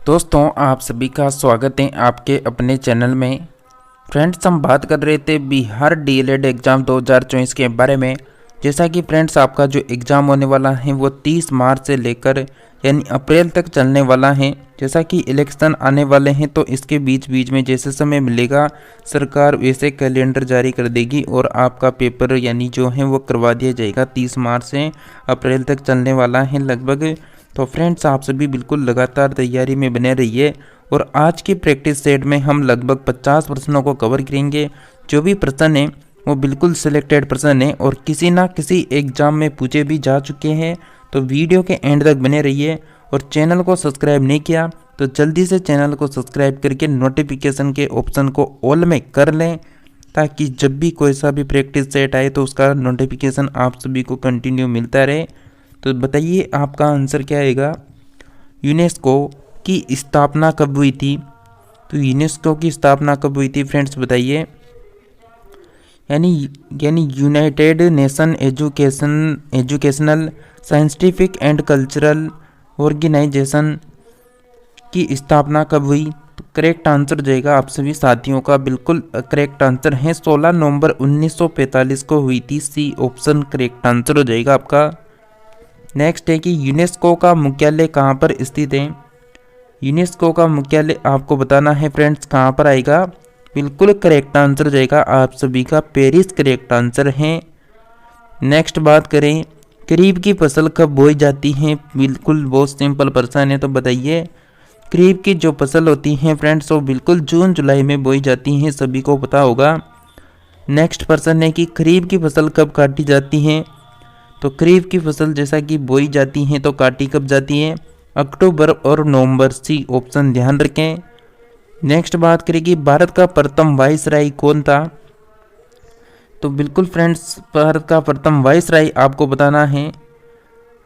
दोस्तों आप सभी का स्वागत है आपके अपने चैनल में। फ्रेंड्स हम बात कर रहे थे बिहार डीएलएड एग्ज़ाम 2024 के बारे में। जैसा कि फ्रेंड्स आपका जो एग्ज़ाम होने वाला है वो 30 मार्च से लेकर यानी अप्रैल तक चलने वाला है। जैसा कि इलेक्शन आने वाले हैं तो इसके बीच बीच में जैसे समय मिलेगा सरकार वैसे कैलेंडर जारी कर देगी और आपका पेपर यानी जो है वो करवा दिया जाएगा। 30 मार्च से अप्रैल तक चलने वाला है लगभग। तो फ्रेंड्स आप सभी बिल्कुल लगातार तैयारी में बने रहिए और आज की प्रैक्टिस सेट में हम लगभग 50 प्रश्नों को कवर करेंगे। जो भी प्रश्न है वो बिल्कुल सिलेक्टेड प्रश्न है और किसी ना किसी एग्जाम में पूछे भी जा चुके हैं। तो वीडियो के एंड तक बने रहिए और चैनल को सब्सक्राइब नहीं किया तो जल्दी से चैनल को सब्सक्राइब करके नोटिफिकेशन के ऑप्शन को ऑल में कर लें, ताकि जब भी कोई सा भी प्रैक्टिस सेट आए तो उसका नोटिफिकेशन आप सभी को कंटिन्यू मिलता रहे। तो बताइए आपका आंसर क्या आएगा। यूनेस्को की स्थापना कब हुई थी? तो यूनेस्को की स्थापना कब हुई थी फ्रेंड्स बताइए। यानी United Nation Educational Scientific and Cultural Organization की स्थापना कब हुई? तो करेक्ट आंसर जाएगा आप सभी साथियों का बिल्कुल करेक्ट आंसर है 16 नवंबर 1945 को हुई थी। सी ऑप्शन करेक्ट आंसर हो जाएगा आपका। नेक्स्ट है कि यूनेस्को का मुख्यालय कहाँ पर स्थित है? यूनेस्को का मुख्यालय आपको बताना है फ्रेंड्स कहाँ पर आएगा। बिल्कुल करेक्ट आंसर जाएगा आप सभी का पेरिस करेक्ट आंसर है। नेक्स्ट बात करें खरीफ की फसल कब बोई जाती है? बिल्कुल बहुत सिंपल प्रश्न है, तो बताइए। खरीफ की जो फसल होती है फ्रेंड्स वो बिल्कुल जून जुलाई में बोई जाती हैं, सभी को पता होगा। नेक्स्ट प्रश्न है कि खरीफ की फसल कब काटी जाती है? तो खरीफ की फसल जैसा कि बोई जाती है तो काटी कब जाती है? अक्टूबर और नवंबर। सी ऑप्शन ध्यान रखें। नेक्स्ट बात करें कि भारत का प्रथम वाइसराय कौन था? तो बिल्कुल फ्रेंड्स भारत का प्रथम वाइसराय आपको बताना है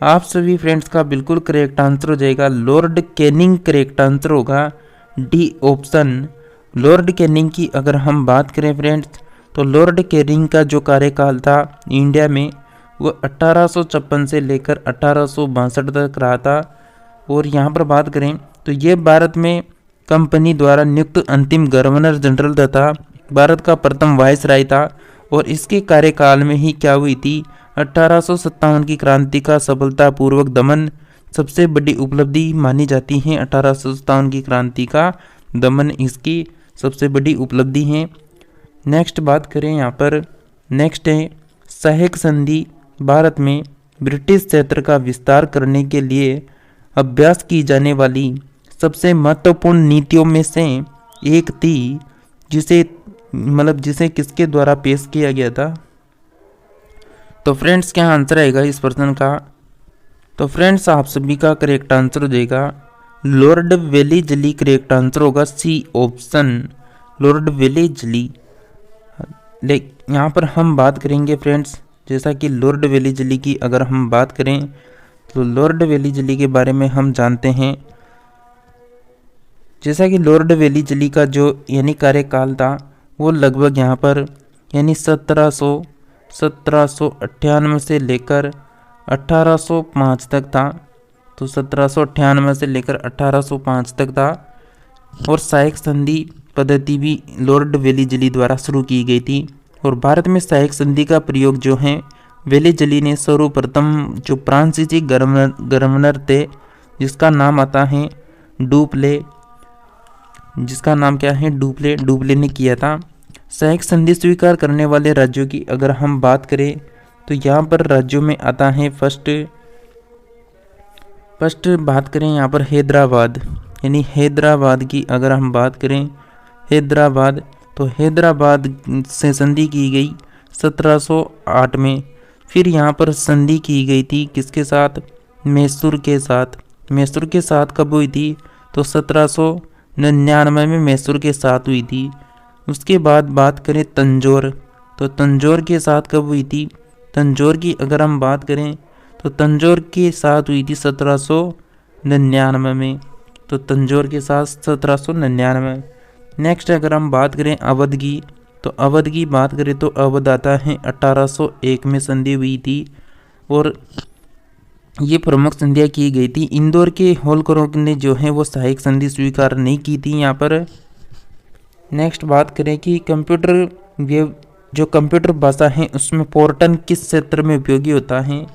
आप सभी फ्रेंड्स का बिल्कुल करेक्ट आंसर हो जाएगा लॉर्ड कैनिंग करेक्ट आंसर होगा डी ऑप्शन। लॉर्ड कैनिंग की अगर हम बात करें फ्रेंड्स तो लॉर्ड कैनिंग का जो कार्यकाल था इंडिया में वो 1856 से लेकर 1862 तक रहा था। और यहाँ पर बात करें तो ये भारत में कंपनी द्वारा नियुक्त अंतिम गवर्नर जनरल तथा भारत का प्रथम वाइसराय था। और इसके कार्यकाल में ही क्या हुई थी 1857 की क्रांति का सफलतापूर्वक दमन सबसे बड़ी उपलब्धि मानी जाती है। 1857 की क्रांति का दमन इसकी सबसे बड़ी उपलब्धि है। नेक्स्ट बात करें यहाँ पर नेक्स्ट है सहायक संधि भारत में ब्रिटिश क्षेत्र का विस्तार करने के लिए अभ्यास की जाने वाली सबसे महत्वपूर्ण नीतियों में से एक थी, जिसे किसके द्वारा पेश किया गया था? तो फ्रेंड्स क्या आंसर आएगा इस प्रश्न का? तो फ्रेंड्स आप सभी का करेक्ट आंसर हो जाएगा लॉर्ड वेलीजली करेक्ट आंसर होगा। C option Lord Wellesley. यहाँ पर हम बात करेंगे फ्रेंड्स जैसा कि लॉर्ड वेलीजली की अगर हम बात करें तो लॉर्ड वेलीजली के बारे में हम जानते हैं। जैसा कि लॉर्ड वेलीजली का जो यानी कार्यकाल था वो लगभग यहाँ पर यानी 1798 से लेकर 1805 तक था। तो 1798 से लेकर 1805 तक था। और सहायक संधि पद्धति भी लॉर्ड वेलीजली द्वारा शुरू की गई थी। और भारत में सहायक संधि का प्रयोग जो है वेलीजली ने सर्वप्रथम जो फ्रांसीसी गवर्नर थे जिसका नाम आता है डुप्ले, जिसका नाम क्या है डुप्ले ने किया था। सहायक संधि स्वीकार करने वाले राज्यों की अगर हम बात करें तो यहाँ पर राज्यों में आता है फर्स्ट बात करें यहाँ पर हैदराबाद, यानी हैदराबाद की अगर हम बात करें हैदराबाद तो हैदराबाद से संधि की गई 1708 में। फिर यहाँ पर संधि की गई थी किसके साथ? मैसूर के साथ। मैसूर के साथ कब हुई थी? तो 1799 में मैसूर के साथ हुई थी। उसके बाद बात करें तंजौर, तो तंजौर के साथ कब हुई थी? तंजौर की अगर हम बात करें तो तंजौर के साथ हुई थी 1799 में। तो तंजौर के साथ 1799। नेक्स्ट अगर हम बात करें अवध की तो अवध की बात करें तो अवध आता है 1801 में संधि हुई थी। और ये प्रमुख संधियाँ की गई थी। इंदौर के होलकरों ने जो है वो सहायक संधि स्वीकार नहीं की थी यहाँ पर। नेक्स्ट बात करें कि जो कंप्यूटर भाषा है उसमें फोरटन किस क्षेत्र में उपयोगी होता है।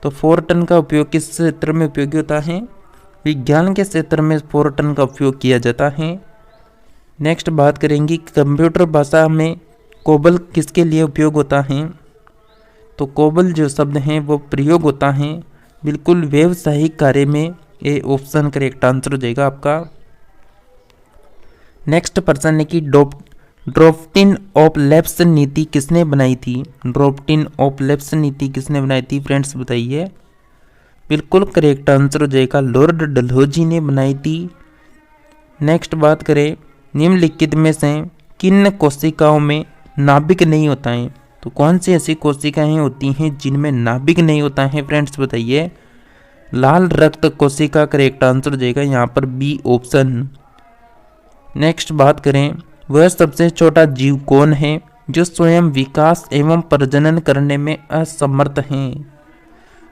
तो फोरटन का उपयोग किस क्षेत्र में उपयोगी होता है? विज्ञान के क्षेत्र में फोरटन का उपयोग किया जाता है। नेक्स्ट बात करेंगे कंप्यूटर भाषा में कोबल किसके लिए उपयोग होता है। तो कोबल जो शब्द हैं वो प्रयोग होता है बिल्कुल व्यावसायिक कार्य में। ये ऑप्शन करेक्ट आंसर हो जाएगा आपका। नेक्स्ट प्रश्न है कि ड्राफ्टिंग ऑफ लैप्स नीति किसने बनाई थी। ड्राफ्टिंग ऑफ लैप्स नीति किसने बनाई थी फ्रेंड्स बताइए। बिल्कुल करेक्ट आंसर हो जाएगा लॉर्ड डलहौजी ने बनाई थी। नेक्स्ट बात करें निम्नलिखित में से किन कोशिकाओं में नाभिक नहीं होता है। तो कौन सी ऐसी कोशिकाएं होती हैं जिनमें नाभिक नहीं होता है फ्रेंड्स बताइए। लाल रक्त कोशिका करेक्ट आंसर हो जाएगा यहाँ पर बी ऑप्शन। नेक्स्ट बात करें वह सबसे छोटा जीव कौन है जो स्वयं विकास एवं प्रजनन करने में असमर्थ है।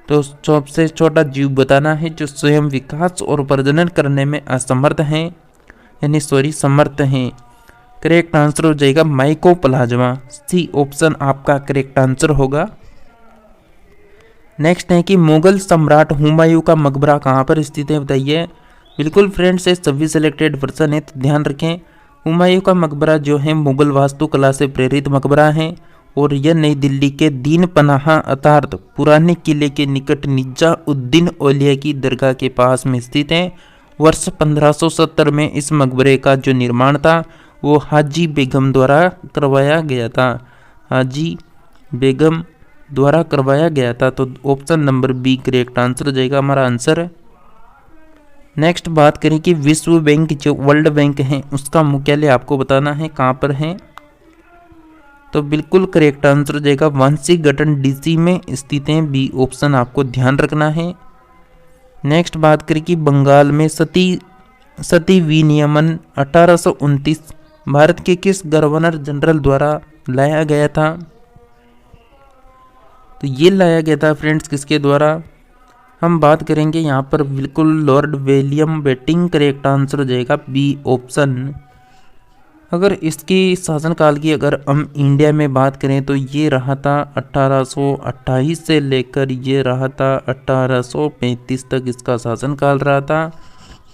तो सबसे छोटा जीव बताना है जो स्वयं विकास और प्रजनन करने में असमर्थ है, यानी समर्थ है। करेक्ट आंसर हो जाएगा माइकोप्लाज्मा, सी ऑप्शन आपका करेक्ट आंसर होगा। नेक्स्ट है कि मुगल सम्राट हुमायूं का मकबरा कहाँ पर स्थित है बताइए। बिल्कुल फ्रेंड्स ये सभी सिलेक्टेड पर्सन है तो ध्यान रखें। हुमायूं का मकबरा जो है मुगल वास्तुकला से प्रेरित मकबरा है और यह नई दिल्ली के दीन पनाह अर्थात पुराने किले के निकट निजा उद्दीन औलिया की दरगाह के पास में स्थित है। वर्ष 1570 में इस मकबरे का जो निर्माण था वो हाजी बेगम द्वारा करवाया गया था। हाजी बेगम द्वारा करवाया गया था। तो option number B correct answer हो जाएगा हमारा आंसर। नेक्स्ट बात करें कि विश्व बैंक जो वर्ल्ड बैंक है उसका मुख्यालय आपको बताना है कहाँ पर है। तो बिल्कुल करेक्ट आंसर हो जाएगा वाशिंगटन डीसी में स्थित है, बी ऑप्शन आपको ध्यान रखना है। नेक्स्ट बात करें कि बंगाल में सती विनियमन 1829 भारत के किस गवर्नर जनरल द्वारा लाया गया था। तो ये लाया गया था फ्रेंड्स किसके द्वारा। हम बात करेंगे यहाँ पर बिल्कुल Lord William Bentinck correct answer हो जाएगा बी ऑप्शन। अगर इसकी शासनकाल की अगर हम इंडिया में बात करें तो ये रहा था 1828 से लेकर ये रहा था 1835 तक इसका शासनकाल रहा था।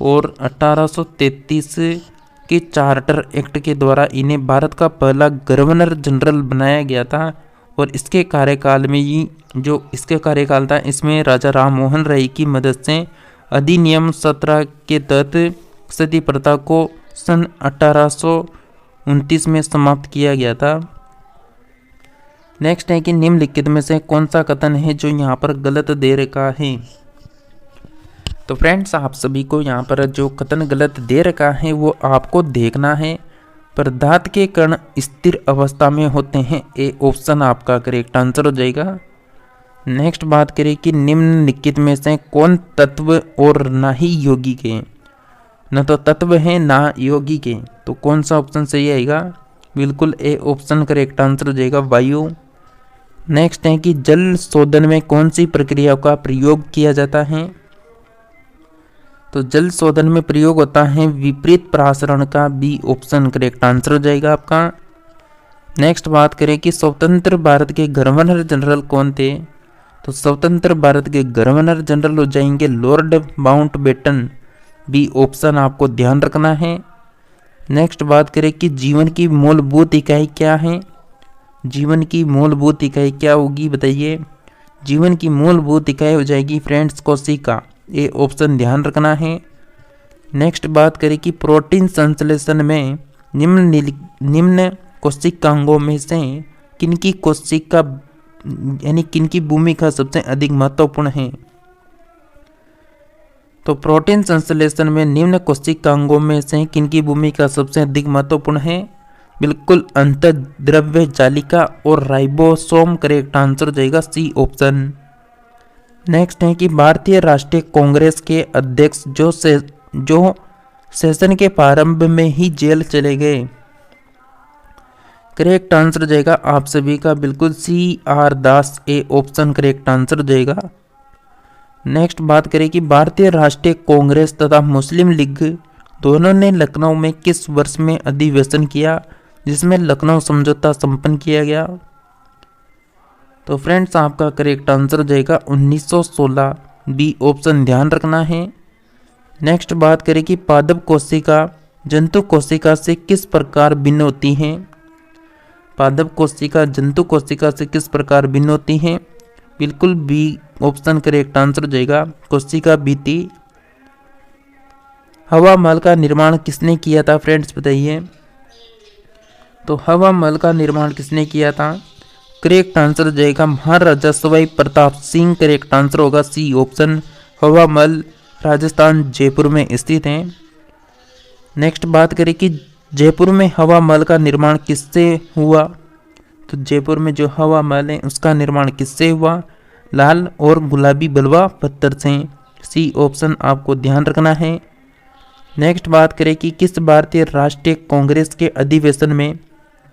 और 1833 के चार्टर एक्ट के द्वारा इन्हें भारत का पहला गवर्नर जनरल बनाया गया था। और इसके कार्यकाल में ही जो इसके कार्यकाल था इसमें राजा राम मोहन राय की मदद से अधिनियम 17 के तहत सती प्रथा को सन 1829 में समाप्त किया गया था। नेक्स्ट है कि निम्नलिखित में से कौन सा कथन है जो यहाँ पर गलत दे रखा है। तो फ्रेंड्स आप सभी को यहाँ पर जो कथन गलत दे रखा है वो आपको देखना है। पदार्थ के कण स्थिर अवस्था में होते हैं, ए ऑप्शन आपका करेक्ट आंसर हो जाएगा। नेक्स्ट बात करें कि निम्नलिखित में से कौन तत्व और ना ही योगी के, न तो तत्व है ना योगी के, तो कौन सा ऑप्शन सही आएगा। बिल्कुल ए ऑप्शन करेक्ट आंसर हो जाएगा वायु। नेक्स्ट है कि जल शोधन में कौन सी प्रक्रिया का प्रयोग किया जाता है। तो जल शोधन में प्रयोग होता है विपरीत प्रासरण का, बी ऑप्शन करेक्ट आंसर हो जाएगा आपका। नेक्स्ट बात करें कि स्वतंत्र भारत के गवर्नर जनरल कौन थे। तो स्वतंत्र भारत के गवर्नर जनरल हो जाएंगे लॉर्ड माउंटबेटन, बी ऑप्शन आपको ध्यान रखना है। नेक्स्ट बात करें कि जीवन की मूलभूत इकाई क्या है। जीवन की मूलभूत इकाई क्या होगी बताइए। जीवन की मूलभूत इकाई हो जाएगी फ्रेंड्स कोशिका, ये ऑप्शन ध्यान रखना है। नेक्स्ट बात करें कि प्रोटीन संश्लेषण में निम्न कोशिकांगों में से किनकी कोशिका यानी किनकी भूमिका सबसे अधिक महत्वपूर्ण है। तो प्रोटीन संश्लेषण में निम्न कोशिकांगों में से किनकी भूमिका सबसे अधिक महत्वपूर्ण है। बिल्कुल अंतःद्रव्य जालिका और राइबोसोम करेक्ट आंसर हो जाएगा, सी ऑप्शन। नेक्स्ट है कि भारतीय राष्ट्रीय कांग्रेस के अध्यक्ष जो सेशन के प्रारंभ में ही जेल चले गए। करेक्ट आंसर हो जाएगा आप सभी का बिल्कुल C R Das, A option correct answer हो जाएगा। नेक्स्ट बात करें कि भारतीय राष्ट्रीय कांग्रेस तथा मुस्लिम लीग दोनों ने लखनऊ में किस वर्ष में अधिवेशन किया जिसमें लखनऊ समझौता संपन्न किया गया? तो फ्रेंड्स आपका करेक्ट आंसर हो जाएगा 1916, बी ऑप्शन ध्यान रखना है। नेक्स्ट बात करें कि पादप कोशिका जंतु कोशिका से किस प्रकार भिन्न होती हैं? पादप कोशिका जंतु कोशिका से किस प्रकार भिन्न होती हैं? बिल्कुल बी ऑप्शन करेक्ट आंसर हो जाएगा, कोशिका भित्ति। हवा महल का निर्माण किसने किया था फ्रेंड्स बताइए? तो हवा महल का निर्माण किसने किया था? करेक्ट आंसर हो जाएगा महाराजा सवाई प्रताप सिंह। करेक्ट आंसर होगा सी ऑप्शन, हवा महल राजस्थान जयपुर में स्थित है। नेक्स्ट बात करें कि जयपुर में हवा महल का निर्माण किससे हुआ? तो जयपुर में जो हवा महल है उसका निर्माण किससे हुआ? लाल और गुलाबी बलुआ पत्थर से। सी ऑप्शन आपको ध्यान रखना है। नेक्स्ट बात करें कि किस भारतीय राष्ट्रीय कांग्रेस के अधिवेशन में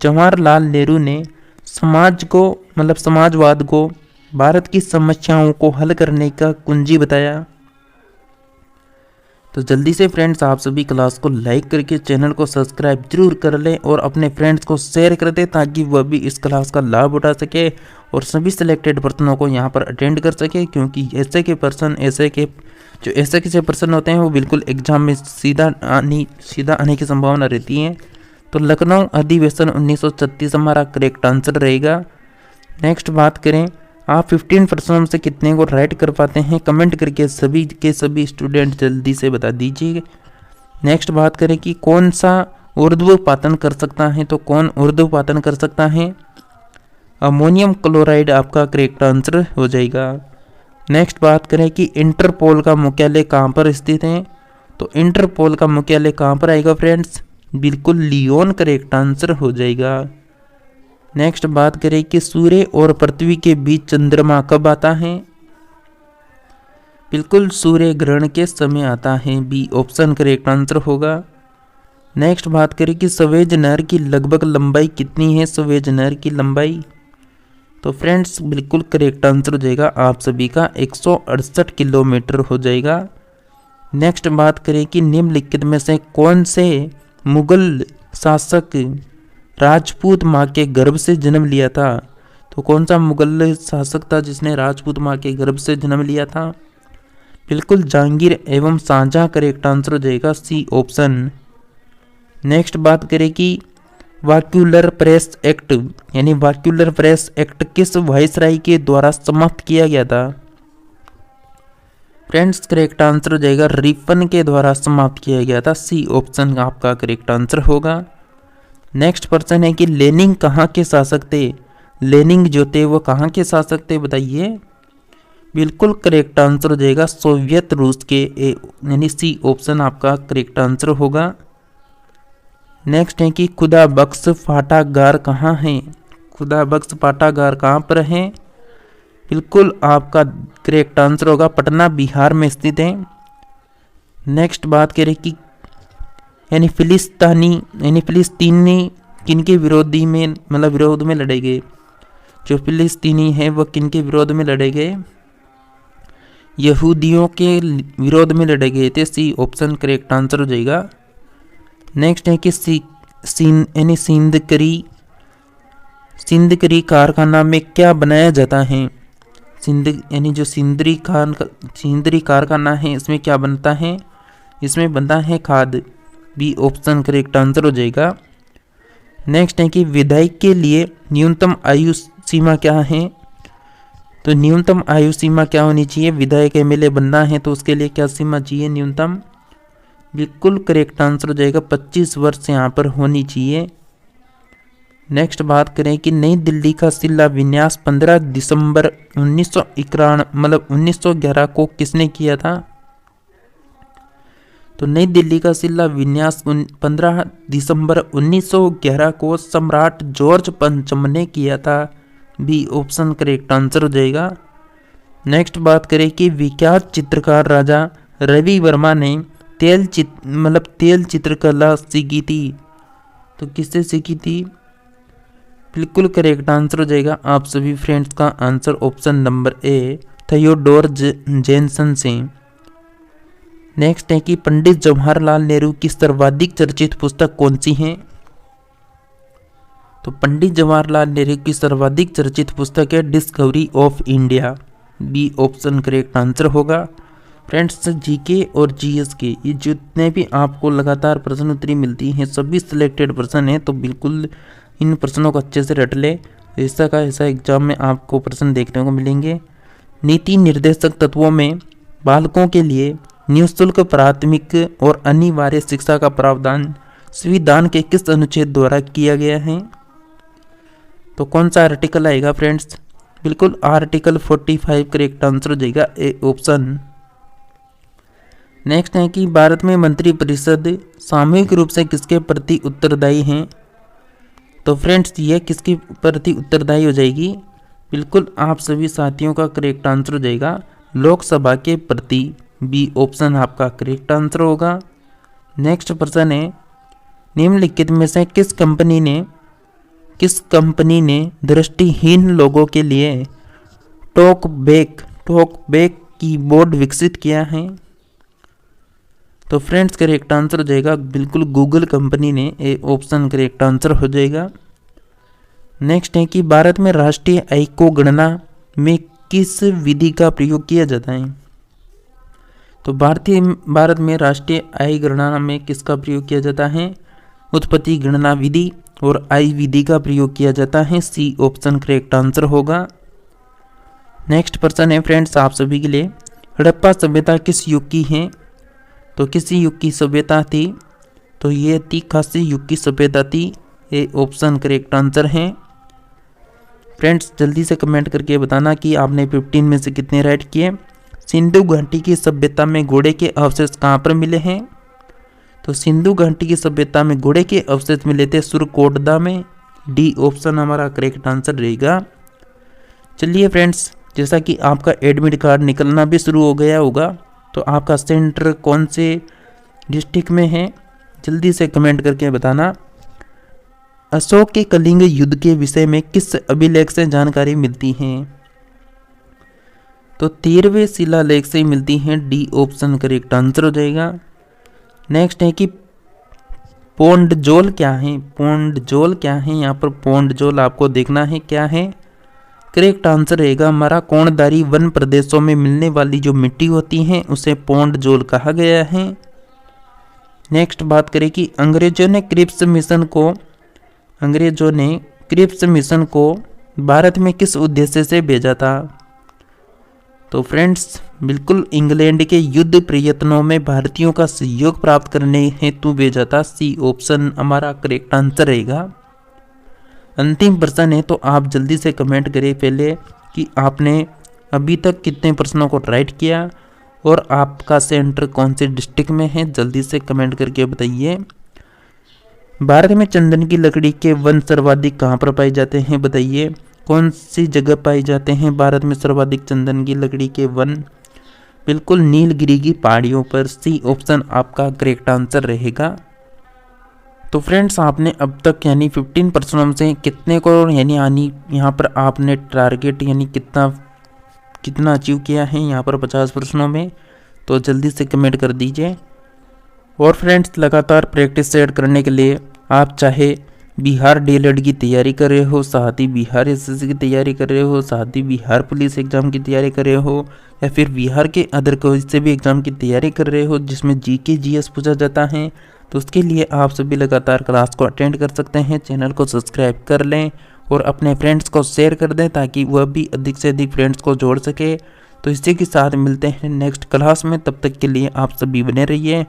जवाहरलाल नेहरू ने समाजवाद को भारत की समस्याओं को हल करने का कुंजी बताया? तो जल्दी से फ्रेंड्स आप सभी क्लास को लाइक करके चैनल को सब्सक्राइब जरूर कर लें और अपने फ्रेंड्स को शेयर कर दें ताकि वह भी इस क्लास का लाभ उठा सके और सभी सिलेक्टेड पर्सनों को यहाँ पर अटेंड कर सके, क्योंकि ऐसे के पर्सन होते हैं वो बिल्कुल एग्जाम में सीधा आने की संभावना रहती है। तो लखनऊ अधिवेशन 1936 हमारा करेक्ट आंसर रहेगा। नेक्स्ट बात करें, आप 15% से कितने को राइट कर पाते हैं? कमेंट करके सभी के सभी स्टूडेंट जल्दी से बता दीजिए। नेक्स्ट बात करें कि कौन सा ऊर्ध्वपातन कर सकता है? तो कौन ऊर्ध्वपातन कर सकता है? अमोनियम क्लोराइड आपका करेक्ट आंसर हो जाएगा। नेक्स्ट बात करें कि इंटरपोल का मुख्यालय कहाँ पर स्थित है? तो इंटरपोल का मुख्यालय कहाँ पर आएगा फ्रेंड्स? बिल्कुल लियोन करेक्ट आंसर हो जाएगा। नेक्स्ट बात करें कि सूर्य और पृथ्वी के बीच चंद्रमा कब आता है? बिल्कुल सूर्य ग्रहण के समय आता है, बी ऑप्शन करेक्ट आंसर होगा। नेक्स्ट बात करें कि सवेज नहर की लगभग लंबाई कितनी है? सवेज नहर की लंबाई, तो फ्रेंड्स बिल्कुल करेक्ट आंसर हो जाएगा आप सभी का 168 किलोमीटर हो जाएगा। नेक्स्ट बात करें कि निम्नलिखित में से कौन से मुगल शासक राजपूत माँ के गर्भ से जन्म लिया था? तो कौन सा मुगल शासक था जिसने राजपूत माँ के गर्भ से जन्म लिया था? बिल्कुल जहांगीर एवं शाहजहां करेक्ट आंसर हो जाएगा, सी ऑप्शन। नेक्स्ट बात करें कि वाक्यूलर प्रेस एक्ट किस वायसराय के द्वारा समाप्त किया गया था? फ्रेंड्स करेक्ट आंसर हो जाएगा रिपन के द्वारा समाप्त किया गया था, सी ऑप्शन आपका करेक्ट आंसर होगा। नेक्स्ट पर्सन है कि लेनिन कहाँ के शासक थे? लेनिन जो थे वो कहाँ के शासक थे बताइए? बिल्कुल करेक्ट आंसर हो जाएगा सोवियत रूस के, यानी सी ऑप्शन आपका करेक्ट आंसर होगा। नेक्स्ट है कि खुदा बख्श पाठागार कहाँ है? खुदा बख्श पाठागार कहाँ पर है? बिल्कुल आपका करेक्ट आंसर होगा पटना बिहार में स्थित है। नेक्स्ट बात करें कि फिलिस्तीनी किनके विरोध में लड़े गए? जो फिलिस्तीनी है वह किनके विरोध में लड़े गए? यहूदियों के विरोध में लड़े गए थे, सी ऑप्शन करेक्ट आंसर हो जाएगा। नेक्स्ट है कि सिंदकरी कारखाना में क्या बनाया जाता है? सिंदरी कारखाना है इसमें क्या बनता है? इसमें बनता है खाद, बी ऑप्शन करेक्ट आंसर हो जाएगा। नेक्स्ट है कि विधायक के लिए न्यूनतम आयु सीमा क्या है? तो न्यूनतम आयु सीमा क्या होनी चाहिए? विधायक एमएलए बनना है तो उसके लिए क्या सीमा चाहिए न्यूनतम? बिल्कुल करेक्ट आंसर हो जाएगा 25 वर्ष यहाँ पर होनी चाहिए। नेक्स्ट बात करें कि नई दिल्ली का शिलान्यास 15 दिसंबर 1911 को किसने किया था? तो नई दिल्ली का शिलान्यास 15 दिसंबर 1911 को सम्राट जॉर्ज पंचम ने किया था, बी ऑप्शन करेक्ट आंसर हो जाएगा। नेक्स्ट बात करें कि विख्यात चित्रकार राजा रवि वर्मा ने तेल चित्रकला सीखी थी, तो किससे सीखी थी? बिल्कुल करेक्ट आंसर हो जाएगा आप सभी फ्रेंड्स का answer option number A Theodore Jensen से। नेक्स्ट है कि पंडित जवाहरलाल नेहरू की सर्वाधिक चर्चित पुस्तक कौन सी है? तो पंडित जवाहरलाल नेहरू की सर्वाधिक चर्चित पुस्तक है Discovery of India. B option correct answer होगा। फ्रेंड्स, जीके और जीएस के ये जितने भी आपको लगातार प्रश्न उत्तरी मिलती हैं सभी सिलेक्टेड प्रश्न हैं, तो बिल्कुल इन प्रश्नों को अच्छे से रट ले। ऐसा का ऐसा एग्जाम में आपको प्रश्न देखने को मिलेंगे। नीति निर्देशक तत्वों में बालकों के लिए निःशुल्क प्राथमिक और अनिवार्य शिक्षा का प्रावधान संविधान के किस अनुच्छेद द्वारा किया गया है? तो कौन सा आर्टिकल आएगा फ्रेंड्स? बिल्कुल आर्टिकल 45 करेक्ट आंसर हो जाएगा, ए ऑप्शन। नेक्स्ट है कि भारत में मंत्रिपरिषद सामूहिक रूप से किसके प्रति उत्तरदायी हैं? तो फ्रेंड्स, यह किसके प्रति उत्तरदायी हो जाएगी? बिल्कुल आप सभी साथियों का करेक्ट आंसर हो जाएगा लोकसभा के प्रति। बी ऑप्शन आपका करेक्ट आंसर होगा। नेक्स्ट प्रश्न है, निम्नलिखित में से किस कंपनी ने दृष्टिहीन लोगों के लिए टॉकबैक कीबोर्ड विकसित किया है? तो फ्रेंड्स, करेक्ट आंसर हो जाएगा बिल्कुल गूगल कंपनी ने। ए ऑप्शन करेक्ट आंसर हो जाएगा। नेक्स्ट है कि भारत में राष्ट्रीय आय को गणना में किस विधि का प्रयोग किया जाता है? तो भारत में राष्ट्रीय आय गणना में किसका प्रयोग किया जाता है? उत्पत्ति गणना विधि और आय विधि का प्रयोग किया जाता है। सी ऑप्शन करेक्ट आंसर होगा। नेक्स्ट प्रश्न है फ्रेंड्स आप सभी के लिए, हड़प्पा सभ्यता किस युग की है? तो किसी युग की सभ्यता थी? तो ये थी खासी युग की सभ्यता थी। ए ऑप्शन करेक्ट आंसर है। फ्रेंड्स, जल्दी से कमेंट करके बताना कि आपने 15 में से कितने राइट किए। सिंधु घाटी की सभ्यता में घोड़े के अवशेष कहाँ पर मिले हैं? तो सिंधु घाटी की सभ्यता में घोड़े के अवशेष मिले थे सुरकोटदा में। डी ऑप्शन हमारा करेक्ट आंसर रहेगा। चलिए फ्रेंड्स, जैसा कि आपका एडमिट कार्ड निकलना भी शुरू हो गया होगा, तो आपका सेंटर कौन से डिस्ट्रिक्ट में है जल्दी से कमेंट करके बताना। अशोक के कलिंग युद्ध के विषय में किस अभिलेख से जानकारी मिलती है? तो 13वें शिलालेख से मिलती है। डी ऑप्शन करेक्ट आंसर हो जाएगा। नेक्स्ट है कि पोंडजोल क्या है? पोंडजोल क्या है? यहाँ पर पोंडजोल आपको देखना है क्या है। करेक्ट आंसर रहेगा हमारा कोणधारी वन प्रदेशों में मिलने वाली जो मिट्टी होती है उसे पोंडजोल कहा गया है। नेक्स्ट बात करें कि अंग्रेजों ने क्रिप्स मिशन को भारत में किस उद्देश्य से भेजा था? तो फ्रेंड्स, बिल्कुल इंग्लैंड के युद्ध प्रयत्नों में भारतीयों का सहयोग प्राप्त करने हेतु भेजा था। सी ऑप्शन हमारा करेक्ट आंसर रहेगा। अंतिम प्रश्न है, तो आप जल्दी से कमेंट करें पहले कि आपने अभी तक कितने प्रश्नों को राइट किया और आपका सेंटर कौन से डिस्ट्रिक्ट में है। जल्दी से कमेंट करके बताइए। भारत में चंदन की लकड़ी के वन सर्वाधिक कहाँ पर पाए जाते हैं? बताइए कौन सी जगह पाए जाते हैं भारत में सर्वाधिक चंदन की लकड़ी के वन? बिल्कुल नीलगिरी की पहाड़ियों पर। सी ऑप्शन आपका करेक्ट आंसर रहेगा। तो फ्रेंड्स, आपने अब तक यानी 15 प्रश्नों से कितने को यानी यहाँ पर आपने टारगेट यानी कितना अचीव किया है यहाँ पर 50 प्रश्नों में? तो जल्दी से कमेंट कर दीजिए। और फ्रेंड्स, लगातार प्रैक्टिस सेट करने के लिए आप चाहे बिहार डीएलएड की तैयारी कर रहे हो, साथ ही बिहार एसएससी की तैयारी कर रहे हो, साथ ही बिहार पुलिस एग्जाम की तैयारी कर रहे हो, या फिर बिहार के अदर कोई से भी एग्जाम की तैयारी कर रहे हो जिसमें जीके जीएस पूछा जाता है, तो उसके लिए आप सभी लगातार क्लास को अटेंड कर सकते हैं। चैनल को सब्सक्राइब कर लें और अपने फ्रेंड्स को शेयर कर दें ताकि वह भी अधिक से अधिक फ्रेंड्स को जोड़ सके। तो इसी के साथ मिलते हैं नेक्स्ट क्लास में, तब तक के लिए आप सभी बने रहिए।